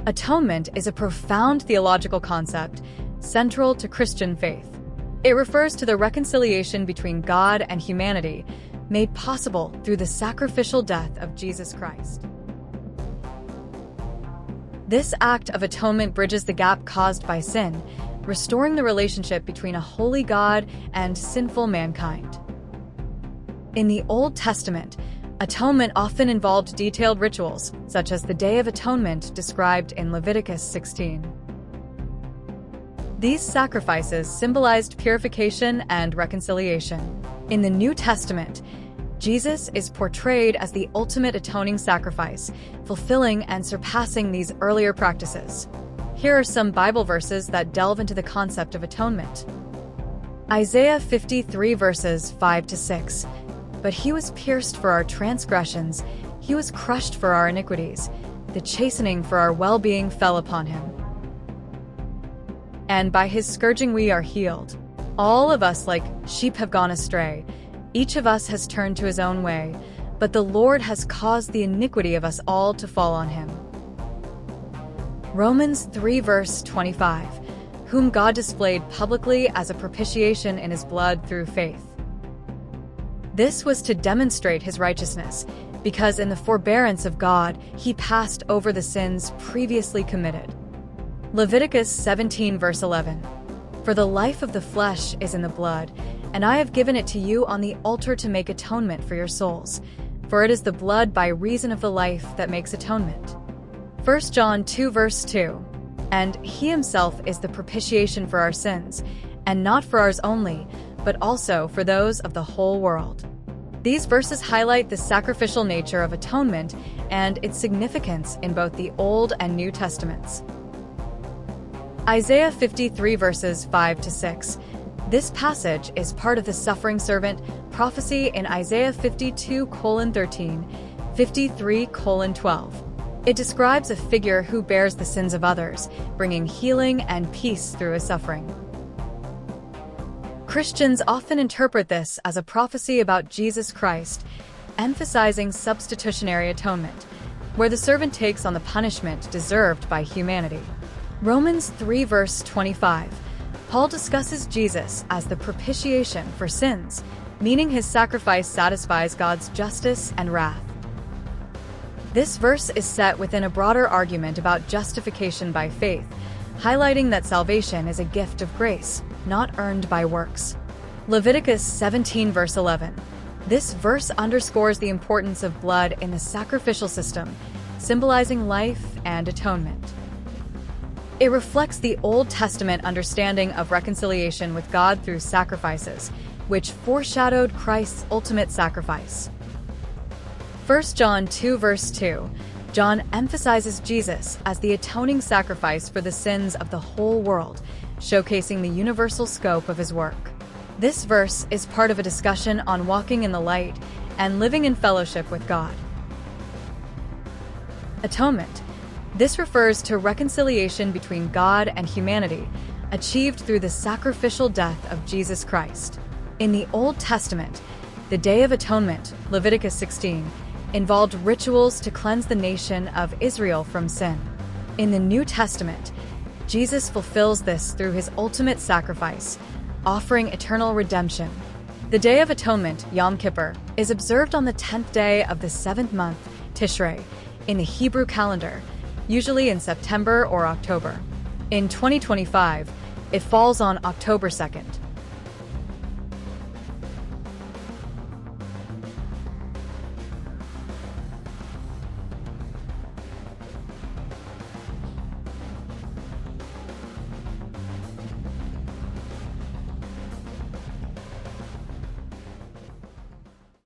Atonement is a profound theological concept central to Christian faith. It refers to the reconciliation between God and humanity, made possible through the sacrificial death of Jesus Christ. This act of atonement bridges the gap caused by sin, restoring the relationship between a holy God and sinful mankind. In the Old Testament, atonement often involved detailed rituals, such as the Day of Atonement described in Leviticus 16. These sacrifices symbolized purification and reconciliation. In the New Testament, Jesus is portrayed as the ultimate atoning sacrifice, fulfilling and surpassing these earlier practices. Here are some Bible verses that delve into the concept of atonement. Isaiah 53 verses 5-6. But he was pierced for our transgressions, he was crushed for our iniquities. The chastening for our well-being fell upon him. And by his scourging we are healed. All of us like sheep have gone astray. Each of us has turned to his own way, but the Lord has caused the iniquity of us all to fall on him. Romans 3 verse 25, whom God displayed publicly as a propitiation in his blood through faith. This was to demonstrate his righteousness, because in the forbearance of God, he passed over the sins previously committed. Leviticus 17 verse 11, for the life of the flesh is in the blood, and I have given it to you on the altar to make atonement for your souls. For it is the blood by reason of the life that makes atonement. 1 John 2 verse 2, and he himself is the propitiation for our sins, and not for ours only, but also for those of the whole world. These verses highlight the sacrificial nature of atonement and its significance in both the Old and New Testaments. Isaiah 53 verses 5-6. This passage is part of the suffering servant prophecy in Isaiah 52:13, 53:12. It describes a figure who bears the sins of others, bringing healing and peace through his suffering. Christians often interpret this as a prophecy about Jesus Christ, emphasizing substitutionary atonement, where the servant takes on the punishment deserved by humanity. Romans 3 verse 25. Paul discusses Jesus as the propitiation for sins, meaning his sacrifice satisfies God's justice and wrath. This verse is set within a broader argument about justification by faith, highlighting that salvation is a gift of grace, not earned by works. Leviticus 17 verse 11. This verse underscores the importance of blood in the sacrificial system, symbolizing life and atonement. It reflects the Old Testament understanding of reconciliation with God through sacrifices, which foreshadowed Christ's ultimate sacrifice. 1 John 2 verse 2. John emphasizes Jesus as the atoning sacrifice for the sins of the whole world, showcasing the universal scope of his work. This verse is part of a discussion on walking in the light and living in fellowship with God. Atonement. This refers to reconciliation between God and humanity, achieved through the sacrificial death of Jesus Christ. In the Old Testament, the Day of Atonement, Leviticus 16, involved rituals to cleanse the nation of Israel from sin. In the New Testament, Jesus fulfills this through his ultimate sacrifice, offering eternal redemption. The Day of Atonement, Yom Kippur, is observed on the 10th day of the 7th month, Tishrei, in the Hebrew calendar, usually in September or October. In 2025, it falls on October 2nd.